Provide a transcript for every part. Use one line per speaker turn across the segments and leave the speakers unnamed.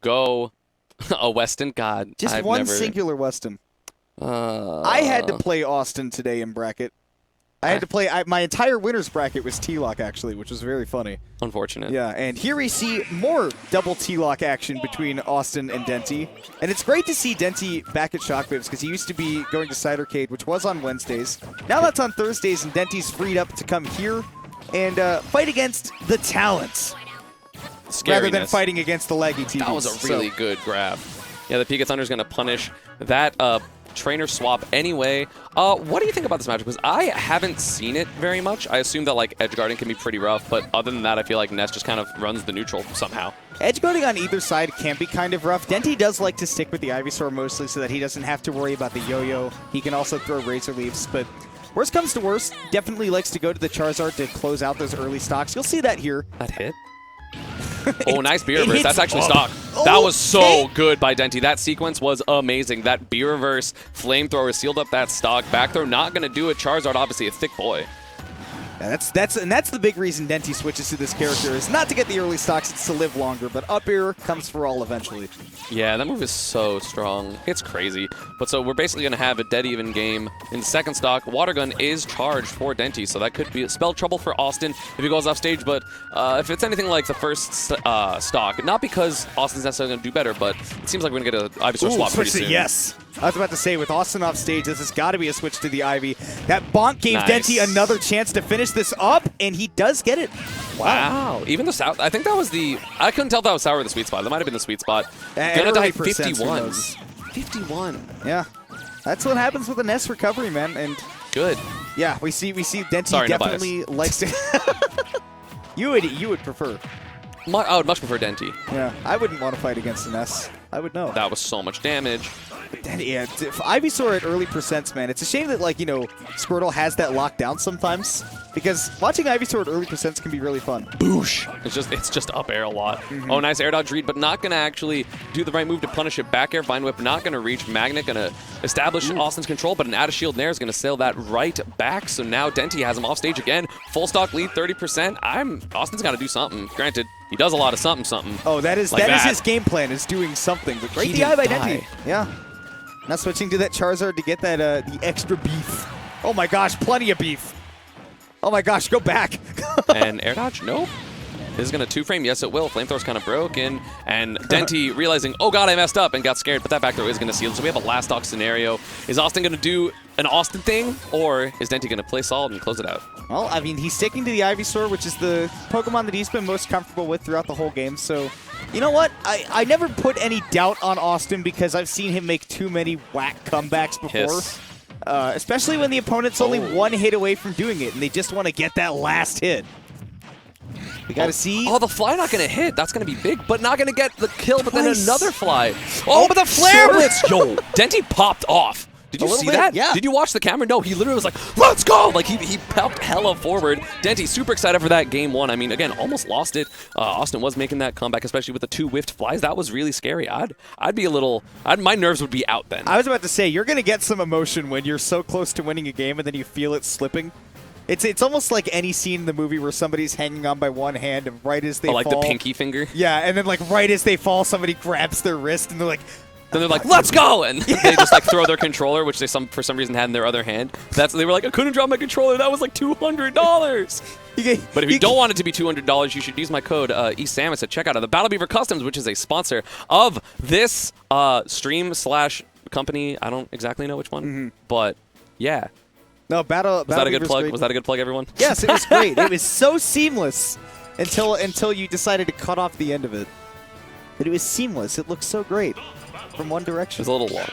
go a Weston. God,
Just
I've
one
never...
singular Weston. I had to play Awestin today in bracket. I had to play, my entire winner's bracket was TLOC, actually, which was very funny.
Unfortunate.
Yeah, and here we see more double TLOC action between Awestin and Denti. And it's great to see Denti back at Shockwaves because he used to be going to Cidercade, which was on Wednesdays. Now that's on Thursdays, and Denti's freed up to come here and fight against the talents. Rather than fighting against the laggy TVs.
That was a really good grab. Yeah, the Pika Thunder is going to punish that trainer swap anyway. What do you think about this matchup? Because I haven't seen it very much. I assume that like edge guarding can be pretty rough, but other than that, I feel like Ness just kind of runs the neutral somehow.
Edge guarding on either side can be kind of rough. Denti does like to stick with the Ivysaur mostly so that he doesn't have to worry about the yo-yo. He can also throw Razor Leaves, but worst comes to worst, definitely likes to go to the Charizard to close out those early stocks. You'll see that here.
That hit? Oh, nice beer reverse. That's actually stock. That was so good by Denti. That sequence was amazing. That beer reverse flamethrower sealed up that stock. Back throw not going to do it. Charizard, obviously a thick boy.
Yeah, that's the big reason Denti switches to this character is not to get the early stocks, it's to live longer. But up air comes for all eventually.
Yeah, that move is so strong. It's crazy. But so we're basically going to have a dead even game in the second stock. Water Gun is charged for Denti, so that could be spell trouble for Awestin if he goes off stage. But if it's anything like the first stock, not because Austin's necessarily going to do better, but it seems like we're going to get an Ivysaur swap pretty soon.
Yes. I was about to say, with Awestin off stage, this has got to be a switch to the Ivy. That bonk gave Denti another chance to finish this up, and he does get it.
Wow. Even the Sour, I think that was the, I couldn't tell if that was Sour or the sweet spot. That might have been the sweet spot. Gonna die 51. 51.
Yeah. That's what happens with a Ness recovery, man. And
good.
Yeah, we see Denti definitely likes to. You would prefer.
I would much prefer Denti.
Yeah, I wouldn't want to fight against the Ness. I would know.
That was so much damage.
Yeah, Ivysaur at early percents, man. It's a shame that, like, you know, Squirtle has that locked down sometimes. Because watching Ivysaur at early percents can be really fun.
Boosh! It's just up air a lot. Oh, nice air dodge read, but not going to actually do the right move to punish it. Back air, Vine Whip, not going to reach. Magnet going to establish Austin's control, but an out of shield Nair is going to sail that right back. So now Denti has him off stage again. Full stock lead, 30%. Austin's got to do something. Granted, he does a lot of something.
Oh, that is his game plan, is doing something. But great DI by Denti. Yeah. Now switching to that Charizard to get that the extra beef. Oh my gosh, plenty of beef. Oh my gosh, go back.
And air dodge? Nope. This is going to two-frame. Yes, it will. Flamethrower's kind of broken. And Denti realizing, oh god, I messed up, and got scared. But that back throw is going to seal. So we have a last stock scenario. Is Awestin going to do an Awestin thing, or is Denti going to play solid and close it out?
Well, I mean, he's sticking to the Ivysaur, which is the Pokemon that he's been most comfortable with throughout the whole game. So, you know what? I never put any doubt on Awestin because I've seen him make too many whack comebacks before. Especially when the opponent's only one hit away from doing it, and they just want to get that last hit. We got to see.
Oh, the fly not going to hit. That's going to be big, but not going to get the kill, but then another fly. Oh, but the flare blitz. Yo, Denti popped off. Did you see that?
Yeah.
Did you watch the camera? No, he literally was like, let's go! Like, he popped hella forward. Denti, super excited for that game one. I mean, again, almost lost it. Awestin was making that comeback, especially with the two whiffed flies. That was really scary. I'd be a little... my nerves would be out then.
I was about to say, you're going to get some emotion when you're so close to winning a game and then you feel it slipping. It's almost like any scene in the movie where somebody's hanging on by one hand and right as they fall...
like the pinky finger?
Yeah, and then like right as they fall, somebody grabs their wrist and they're like...
Then they're like, let's go! And they just like throw their controller, which they for some reason had in their other hand. They were like, I couldn't drop my controller. That was like $200. But if you don't want it to be $200, you should use my code eSamus at checkout of the Battle Beaver Customs, which is a sponsor of this stream/company. I don't exactly know which one, but yeah.
No,
Was that a good plug? Was that a good plug, everyone?
Yes, it was great. It was so seamless until you decided to cut off the end of it. But it was seamless. It looked so great from one direction.
It was a little long.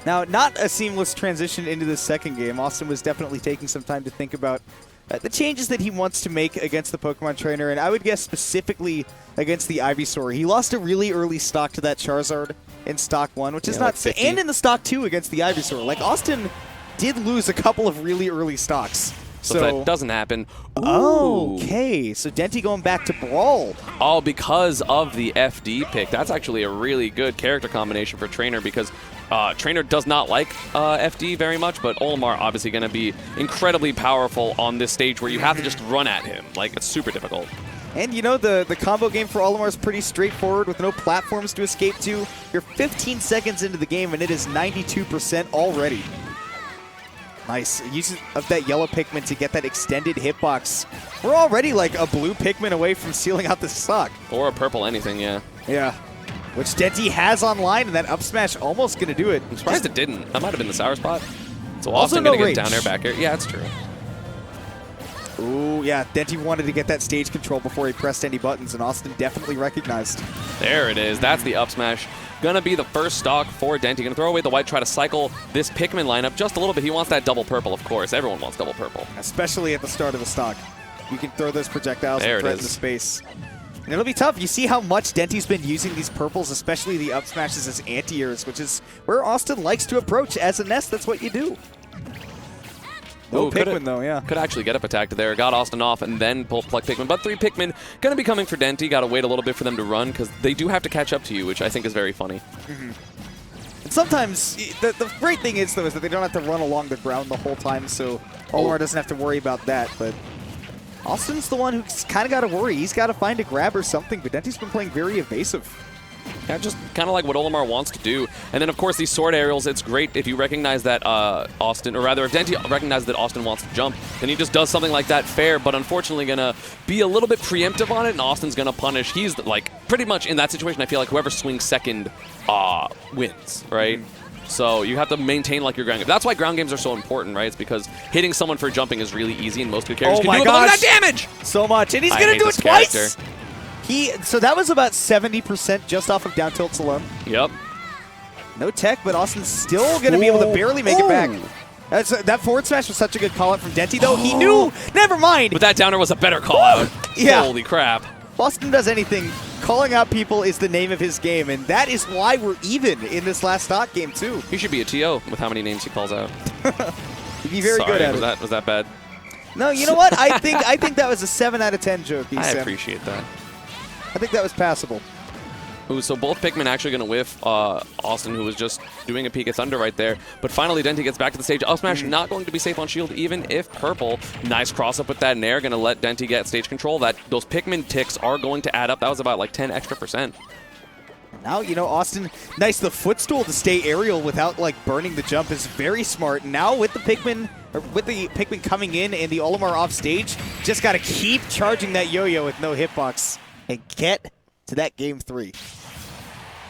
Now, not a seamless transition into the second game. Awestin was definitely taking some time to think about the changes that he wants to make against the Pokemon Trainer, and I would guess specifically against the Ivysaur. He lost a really early stock to that Charizard in Stock 1, which is not...
like
and in the Stock 2 against the Ivysaur. Like, Awestin did lose a couple of really early stocks.
So if that doesn't happen...
Okay, so Denti going back to Brawl.
Oh, because of the FD pick. That's actually a really good character combination for Trainer because Trainer does not like FD very much, but Olimar obviously going to be incredibly powerful on this stage where you have to just run at him. Like, it's super difficult.
And you know, the combo game for Olimar is pretty straightforward with no platforms to escape to. You're 15 seconds into the game and it is 92% already. Nice. Use of that yellow Pikmin to get that extended hitbox. We're already like a blue Pikmin away from sealing out the stock.
Or a purple anything, yeah.
Yeah. Which Denti has online, and that up smash almost going to do it.
I'm surprised it didn't. That might have been the sour spot. So
Also
Awestin
no
going to
range.
get down air, back air. Yeah, that's true.
Ooh, yeah. Denti wanted to get that stage control before he pressed any buttons, and Awestin definitely recognized.
There it is. That's the up smash. Gonna be the first stock for Denti. Gonna throw away the white, try to cycle this Pikmin lineup just a little bit. He wants that double purple, of course. Everyone wants double purple.
Especially at the start of the stock. You can throw those projectiles
There
and
it
threaten the
is.
space. And it'll be tough. You see how much Denti's been using these purples, especially the up smashes as anti-airs, which is where Awestin likes to approach. As a Ness, that's what you do. No
Ooh,
Pikmin, though, yeah.
Could actually get up attacked there. Got Awestin off and then pull pluck Pikmin. But 3 Pikmin going to be coming for Denti. Got to wait a little bit for them to run because they do have to catch up to you, which I think is very funny.
And sometimes, the great thing is, though, is that they don't have to run along the ground the whole time, so Olimar doesn't have to worry about that. But Austin's the one who's kind of got to worry. He's got to find a grab or something, but Denti's been playing very evasive.
Yeah, just kind of like what Olimar wants to do. And then, of course, these sword aerials, it's great if you recognize that Awestin, or rather, if Denti recognizes that Awestin wants to jump, then he just does something like that fair, but unfortunately going to be a little bit preemptive on it, and Austin's going to punish. He's, like, pretty much in that situation, I feel like whoever swings second wins, right? So you have to maintain, like, your ground game. That's why ground games are so important, right? It's because hitting someone for jumping is really easy, and most good characters can do it, but look at that damage!
So much, and he's
I
going to
hate
do it
this
twice!
character.
So that was about 70% just off of down tilts alone.
Yep.
No tech, but Austin's still going to be able to barely make it back. That forward smash was such a good call-out from Denti, though. He knew, never mind.
But that downer was a better call-out.
Yeah.
Holy crap.
If Austin does anything, calling out people is the name of his game, and that is why we're even in this last stock game, too.
He should be a TO with how many names he calls out.
He'd be very good at it.
Was that bad?
No, you know what? I think that was a 7 out of 10 joke.
I appreciate that.
I think that was passable.
Ooh, so both Pikmin actually going to whiff Awestin, who was just doing a peek at Thunder right there. But finally, Denti gets back to the stage. Up smash not going to be safe on shield, even if purple. Nice cross-up with that Nair. Going to let Denti get stage control. Those Pikmin ticks are going to add up. That was about like 10 extra %.
Now, you know, Awestin, nice. The footstool to stay aerial without, like, burning the jump is very smart. Now with the Pikmin coming in and the Olimar off stage, just got to keep charging that yo-yo with no hitbox and get to that game 3.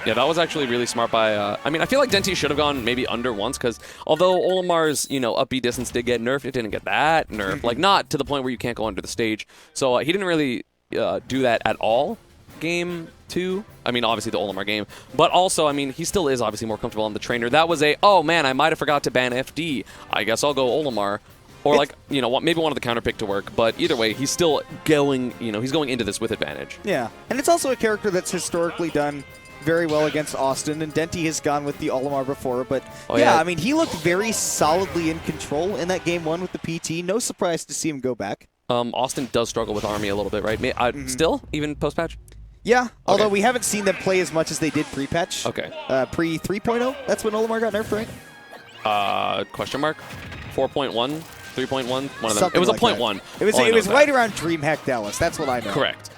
Yeah, that was actually really smart by, I mean, I feel like Denti should have gone maybe under once, because although Olimar's, you know, up B distance did get nerfed, it didn't get that nerfed. Like, not to the point where you can't go under the stage. So he didn't really do that at all game 2. I mean, obviously the Olimar game. But also, I mean, he still is obviously more comfortable on the trainer. That was oh man, I might have forgot to ban FD. I guess I'll go Olimar. Or, like, you know, maybe one of the counter pick to work. But either way, he's still going, you know, he's going into this with advantage.
Yeah, and it's also a character that's historically done very well against Awestin, and Denti has gone with the Olimar before. But, yeah, I mean, he looked very solidly in control in that game 1 with the PT. No surprise to see him go back.
Awestin does struggle with Army a little bit, right? Still? Even post-patch?
Yeah, although we haven't seen them play as much as they did pre-patch.
Okay.
Pre-3.0, that's when Olimar got nerfed, right?
Question mark? 4.1? 3.1? One of them.
Something
It was a
like
0.1.
It was right around DreamHack Dallas. That's what I know.
Correct.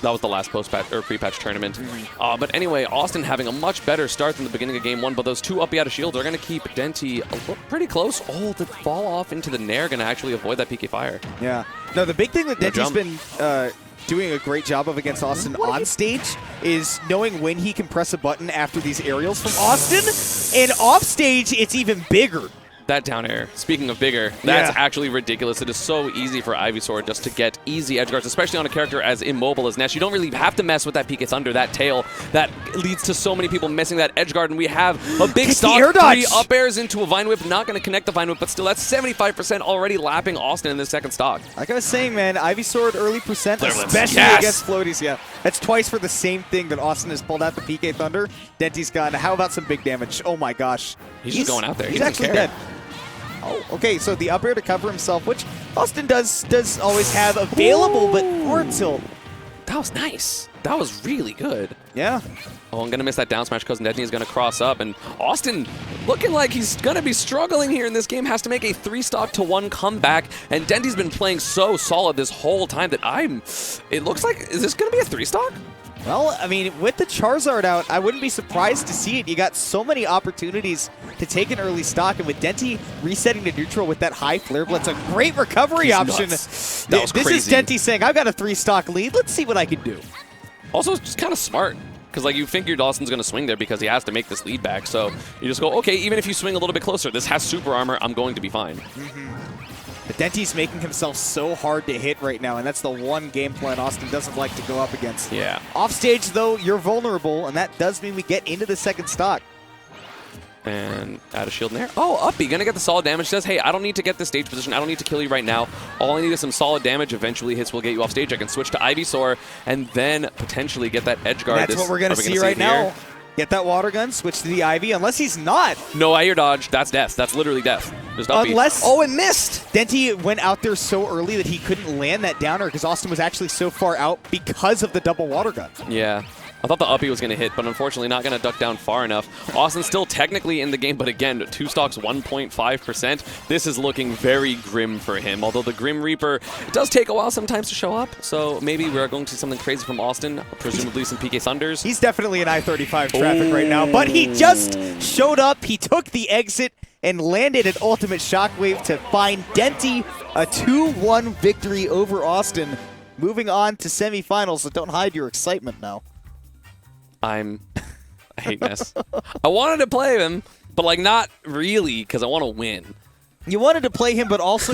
That was the last post-patch or pre-patch tournament. But anyway, Awestin having a much better start than the beginning of game 1, but those 2 up out of shields are going to keep Denti pretty close. Oh, the fall off into the Nair going to actually avoid that PK fire.
Yeah. No, the big thing that Denti's been doing a great job of against Awestin on stage is knowing when he can press a button after these aerials from Awestin, and off stage, it's even bigger.
That down air, speaking of bigger, that's actually ridiculous. It is so easy for Ivysaur just to get easy edge guards, especially on a character as immobile as Ness. You don't really have to mess with that PK Thunder, that tail. That leads to so many people missing that edge guard, and we have a big stock. 3 up airs into a Vine Whip, not going to connect the Vine Whip, but still, that's 75% already lapping Awestin in this second stock.
Like I was saying, man, Ivysaur at early percent, especially against floaties, That's twice for the same thing that Awestin has pulled out the PK Thunder. Denti's gone. How about some big damage? Oh my gosh.
He's just going out there.
He's actually dead. Oh, okay, so the up air to cover himself, which Awestin does always have available, but forward tilt.
That was nice. That was really good.
Yeah.
Oh, I'm going to miss that down smash because Denti is going to cross up. And Awestin, looking like he's going to be struggling here in this game, has to make a 3-stock to 1 comeback. And Denti's been playing so solid this whole time that it looks like, is this going to be a 3-stock?
Well, I mean, with the Charizard out, I wouldn't be surprised to see it. You got so many opportunities to take an early stock, and with Denti resetting to neutral with that high Flare Blitz, a great recovery option.
Nuts. That was crazy.
This is Denti saying, I've got a 3-stock lead. Let's see what I can do.
Also, it's just kind of smart. Because like you figured Austin's going to swing there because he has to make this lead back. So you just go, okay, even if you swing a little bit closer, this has super armor, I'm going to be fine.
But Denti's making himself so hard to hit right now, and that's the one game plan Awestin doesn't like to go up against.
Yeah.
Off stage, though, you're vulnerable, and that does mean we get into the second stock.
And out of shield in there. Oh, Uppy, gonna get the solid damage. Says, hey, I don't need to get the stage position. I don't need to kill you right now. All I need is some solid damage. Eventually, hits will get you off stage. I can switch to Ivysaur and then potentially get that edge guard.
That's what we're gonna see right now. Get that water gun, switch to the Ivy, unless he's not.
No air dodge. That's death. That's literally death. Just Uppy.
Unless
oh, it missed.
Denti went out there so early that he couldn't land that downer because Awestin was actually so far out because of the double water gun.
Yeah. I thought the Uppy was going to hit, but unfortunately not going to duck down far enough. Austin's still technically in the game, but again, 2 stocks, 1.5%. This is looking very grim for him, although the Grim Reaper does take a while sometimes to show up, so maybe we're going to see something crazy from Awestin, presumably some PK Thunders.
He's definitely in I-35 traffic right now, but he just showed up. He took the exit and landed an ultimate Shockwave to find Denti a 2-1 victory over Awestin. Moving on to semifinals, so don't hide your excitement now.
I hate Ness. I wanted to play him, but like not really because I want to win.
You wanted to play him, but also